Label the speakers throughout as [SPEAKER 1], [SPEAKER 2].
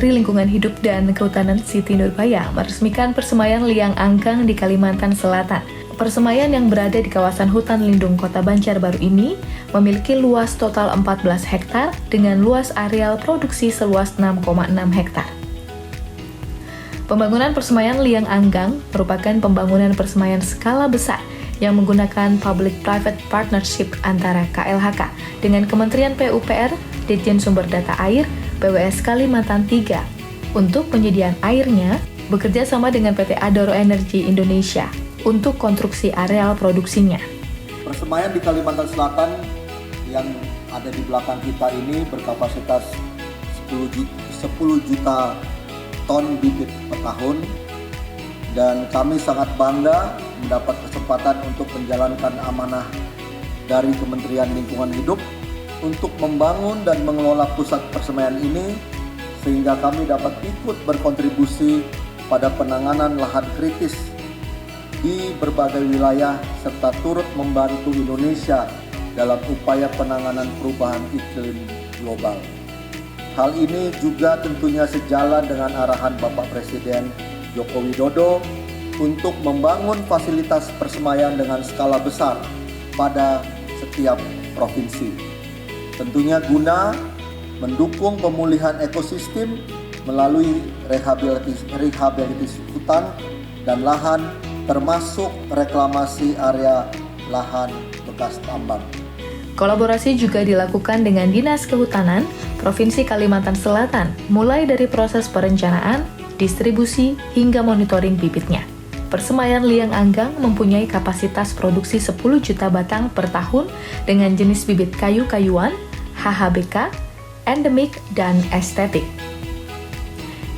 [SPEAKER 1] Menteri Lingkungan Hidup dan Kehutanan Siti Nurbaya meresmikan Persemaian Liang Anggang di Kalimantan Selatan. Persemaian yang berada di kawasan hutan lindung Kota Banjarbaru ini memiliki luas total 14 hektar dengan luas areal produksi seluas 6,6 hektar. Pembangunan Persemaian Liang Anggang merupakan pembangunan persemaian skala besar yang menggunakan Public-Private Partnership antara KLHK dengan Kementerian PUPR, Ditjen Sumber Data Air, BWS Kalimantan III. Untuk penyediaan airnya, bekerja sama dengan PT Adaro Energi Indonesia untuk konstruksi areal produksinya.
[SPEAKER 2] Persemaian di Kalimantan Selatan yang ada di belakang kita ini berkapasitas 10 juta ton bibit per tahun, dan kami sangat bangga mendapat kesempatan untuk menjalankan amanah dari Kementerian Lingkungan Hidup untuk membangun dan mengelola pusat persemaian ini, sehingga kami dapat ikut berkontribusi pada penanganan lahan kritis di berbagai wilayah serta turut membantu Indonesia dalam upaya penanganan perubahan iklim global. Hal ini juga tentunya sejalan dengan arahan Bapak Presiden Joko Widodo untuk membangun fasilitas persemaian dengan skala besar pada setiap provinsi. Tentunya guna mendukung pemulihan ekosistem melalui rehabilitasi hutan dan lahan, termasuk reklamasi area lahan bekas tambang.
[SPEAKER 1] Kolaborasi juga dilakukan dengan Dinas Kehutanan Provinsi Kalimantan Selatan, mulai dari proses perencanaan, distribusi, hingga monitoring bibitnya. Persemaian Liang Anggang mempunyai kapasitas produksi 10 juta batang per tahun dengan jenis bibit kayu-kayuan, HHBK, endemik, dan estetik.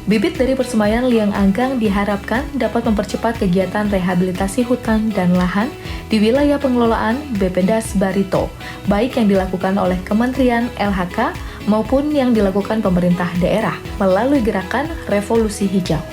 [SPEAKER 1] Bibit dari Persemaian Liang Anggang diharapkan dapat mempercepat kegiatan rehabilitasi hutan dan lahan di wilayah pengelolaan BPDAS Barito, baik yang dilakukan oleh Kementerian LHK maupun yang dilakukan pemerintah daerah melalui gerakan Revolusi Hijau.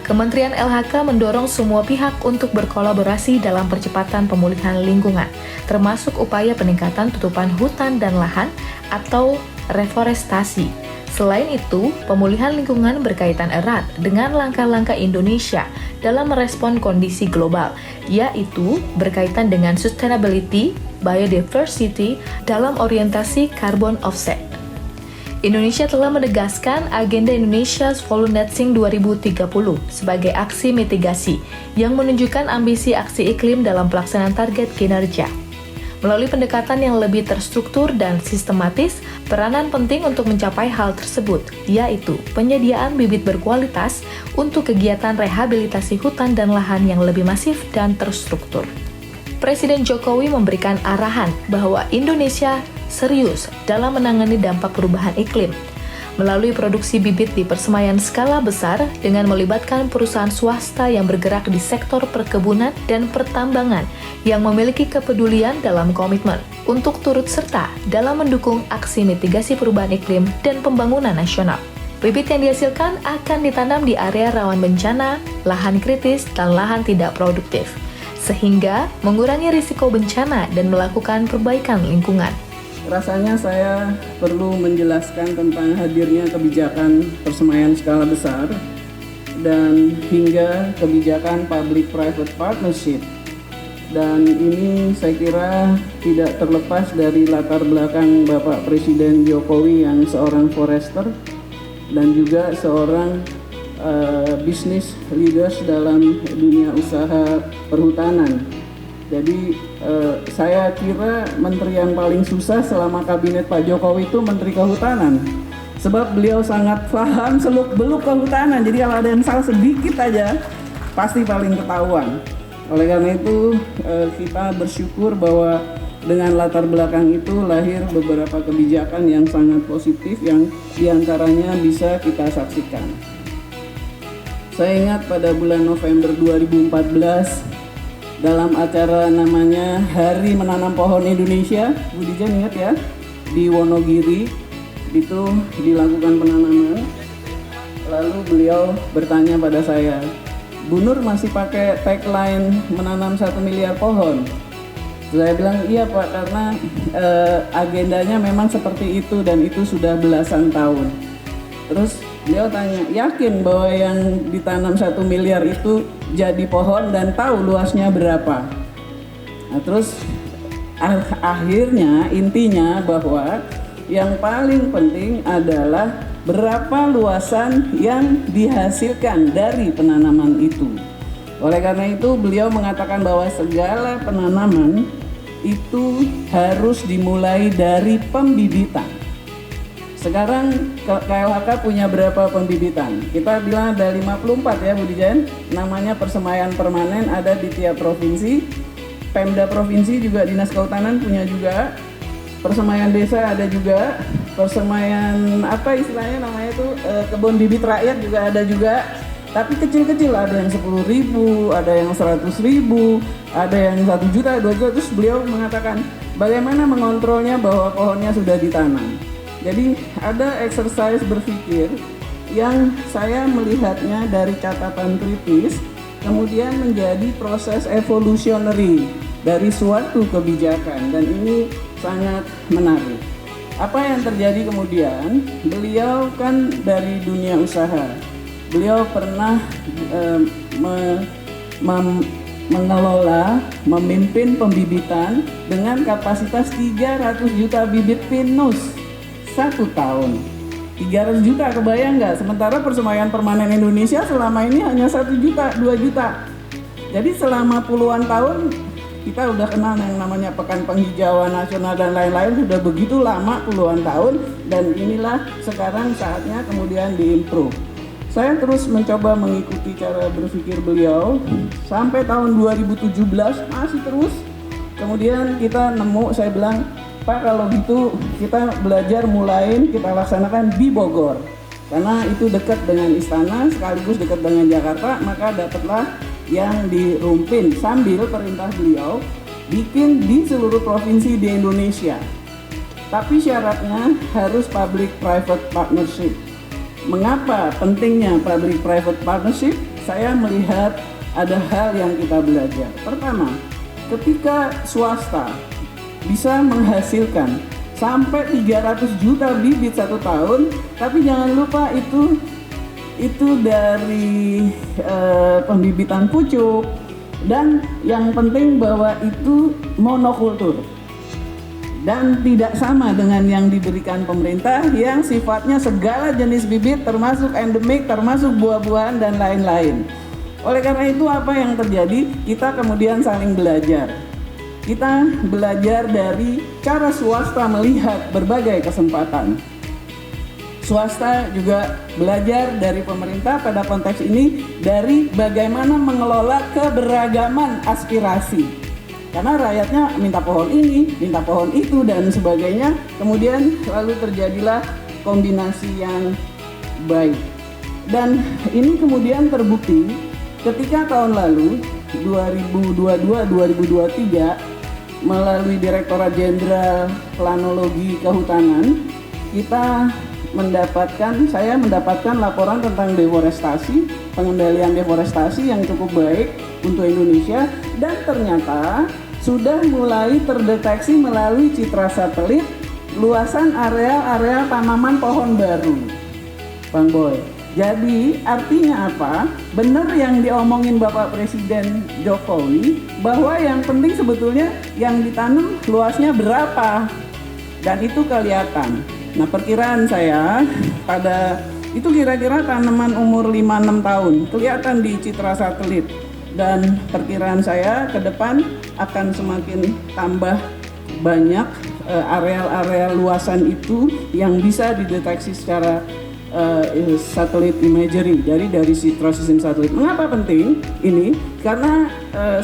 [SPEAKER 1] Kementerian LHK mendorong semua pihak untuk berkolaborasi dalam percepatan pemulihan lingkungan, termasuk upaya peningkatan tutupan hutan dan lahan atau reforestasi. Selain itu, pemulihan lingkungan berkaitan erat dengan langkah-langkah Indonesia dalam merespon kondisi global, yaitu berkaitan dengan sustainability, biodiversity, dalam orientasi carbon offset. Indonesia telah menegaskan agenda Indonesia's Volunteering 2030 sebagai aksi mitigasi yang menunjukkan ambisi aksi iklim dalam pelaksanaan target kinerja. Melalui pendekatan yang lebih terstruktur dan sistematis, peranan penting untuk mencapai hal tersebut, yaitu penyediaan bibit berkualitas untuk kegiatan rehabilitasi hutan dan lahan yang lebih masif dan terstruktur. Presiden Jokowi memberikan arahan bahwa Indonesia serius dalam menangani dampak perubahan iklim melalui produksi bibit di persemaian skala besar dengan melibatkan perusahaan swasta yang bergerak di sektor perkebunan dan pertambangan yang memiliki kepedulian dalam komitmen untuk turut serta dalam mendukung aksi mitigasi perubahan iklim dan pembangunan nasional. Bibit yang dihasilkan akan ditanam di area rawan bencana, lahan kritis, dan lahan tidak produktif, sehingga mengurangi risiko bencana dan melakukan perbaikan lingkungan.
[SPEAKER 3] Rasanya saya perlu menjelaskan tentang hadirnya kebijakan persemaian skala besar dan hingga kebijakan Public-Private Partnership. Dan ini saya kira tidak terlepas dari latar belakang Bapak Presiden Jokowi yang seorang forester dan juga seorang business leaders dalam dunia usaha perhutanan. Jadi saya kira menteri yang paling susah selama kabinet Pak Jokowi itu Menteri Kehutanan. Sebab beliau sangat paham seluk-beluk kehutanan. Jadi kalau ada yang salah sedikit aja pasti paling ketahuan. Oleh karena itu kita bersyukur bahwa dengan latar belakang itu lahir beberapa kebijakan yang sangat positif yang diantaranya bisa kita saksikan. Saya ingat pada bulan November 2014 dalam acara namanya Hari Menanam Pohon Indonesia, Bu Dijen ingat ya, di Wonogiri itu dilakukan penanaman. Lalu beliau bertanya pada saya, Bu Nur masih pakai tagline menanam 1 miliar pohon? Saya bilang iya Pak, karena agendanya memang seperti itu dan itu sudah belasan tahun. Terus beliau tanya, yakin bahwa yang ditanam 1 miliar itu jadi pohon dan tahu luasnya berapa? Nah, terus akhirnya intinya bahwa yang paling penting adalah berapa luasan yang dihasilkan dari penanaman itu. Oleh karena itu beliau mengatakan bahwa segala penanaman itu harus dimulai dari pembibitan. Sekarang KLHK punya berapa pembibitan? Kita bilang ada 54 ya Bu Dijen. Namanya persemaian permanen, ada di tiap provinsi. Pemda provinsi juga, Dinas Kehutanan punya juga. Persemaian desa ada juga. Persemaian apa istilahnya namanya itu, kebun bibit rakyat juga ada juga. Tapi kecil-kecil, ada yang 10.000, ada yang 100.000, ada yang 1 juta, 2 juta. Terus beliau mengatakan bagaimana mengontrolnya bahwa pohonnya sudah ditanam. Jadi ada exercise berpikir yang saya melihatnya dari catatan kritis, kemudian menjadi proses evolutionary dari suatu kebijakan, dan ini sangat menarik. Apa yang terjadi kemudian? Beliau kan dari dunia usaha. Beliau pernah mengelola, memimpin pembibitan dengan kapasitas 300 juta bibit pinus 1 tahun. 300 juta, kebayang nggak? Sementara persemaian permanen Indonesia selama ini hanya 1 juta, 2 juta. Jadi selama puluhan tahun kita udah kenal yang namanya Pekan Penghijauan Nasional dan lain-lain, sudah begitu lama, puluhan tahun, dan inilah sekarang saatnya kemudian diimprove. Saya terus mencoba mengikuti cara berpikir beliau sampai tahun 2017 masih terus. Kemudian kita nemu, saya bilang, Pak, kalau gitu kita belajar mulain, kita laksanakan di Bogor. Karena itu dekat dengan istana, sekaligus dekat dengan Jakarta, maka dapatlah yang di Rumpin. Sambil perintah beliau bikin di seluruh provinsi di Indonesia. Tapi syaratnya harus public-private partnership. Mengapa pentingnya public-private partnership? Saya melihat ada hal yang kita belajar. Pertama, ketika swasta bisa menghasilkan sampai 300 juta bibit 1 tahun, tapi jangan lupa itu dari pembibitan pucuk, dan yang penting bahwa itu monokultur dan tidak sama dengan yang diberikan pemerintah yang sifatnya segala jenis bibit termasuk endemik, termasuk buah-buahan dan lain-lain. Oleh karena itu apa yang terjadi? Kita kemudian saling belajar. Kita belajar dari cara swasta melihat berbagai kesempatan. Swasta juga belajar dari pemerintah pada konteks ini dari bagaimana mengelola keberagaman aspirasi. Karena rakyatnya minta pohon ini, minta pohon itu, dan sebagainya. Kemudian lalu terjadilah kombinasi yang baik. Dan ini kemudian terbukti ketika tahun lalu 2022-2023 melalui Direktorat Jenderal Planologi Kehutanan saya mendapatkan laporan tentang deforestasi, pengendalian deforestasi yang cukup baik untuk Indonesia, dan ternyata sudah mulai terdeteksi melalui citra satelit luasan area tanaman pohon baru. Bang Boy. Jadi artinya apa? Benar yang diomongin Bapak Presiden Jokowi bahwa yang penting sebetulnya yang ditanam luasnya berapa, dan itu kelihatan. Nah, perkiraan saya pada itu kira-kira tanaman umur 5-6 tahun kelihatan di citra satelit, dan perkiraan saya ke depan akan semakin tambah banyak area luasan itu yang bisa dideteksi secara satelit imagery dari citra sistem satelit. Mengapa penting ini? Karena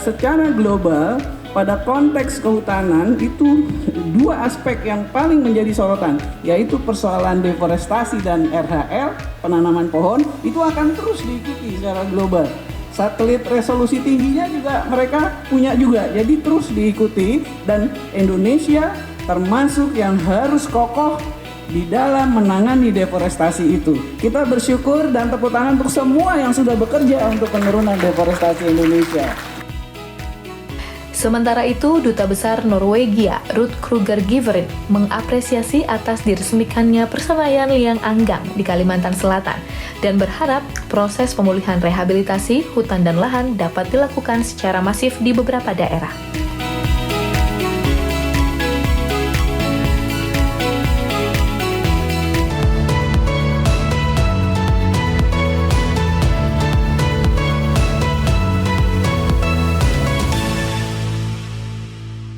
[SPEAKER 3] secara global pada konteks kehutanan itu 2 aspek yang paling menjadi sorotan, yaitu persoalan deforestasi dan RHL, penanaman pohon, itu akan terus diikuti secara global. Satelit resolusi tingginya juga mereka punya juga, jadi terus diikuti, dan Indonesia termasuk yang harus kokoh di dalam menangani deforestasi itu. Kita bersyukur dan tepuk tangan untuk semua yang sudah bekerja untuk penurunan deforestasi Indonesia.
[SPEAKER 1] Sementara itu, Duta Besar Norwegia, Ruth Kruger Giverin, mengapresiasi atas diresmikannya Persemaian Liang Anggang di Kalimantan Selatan dan berharap proses pemulihan rehabilitasi hutan dan lahan dapat dilakukan secara masif di beberapa daerah.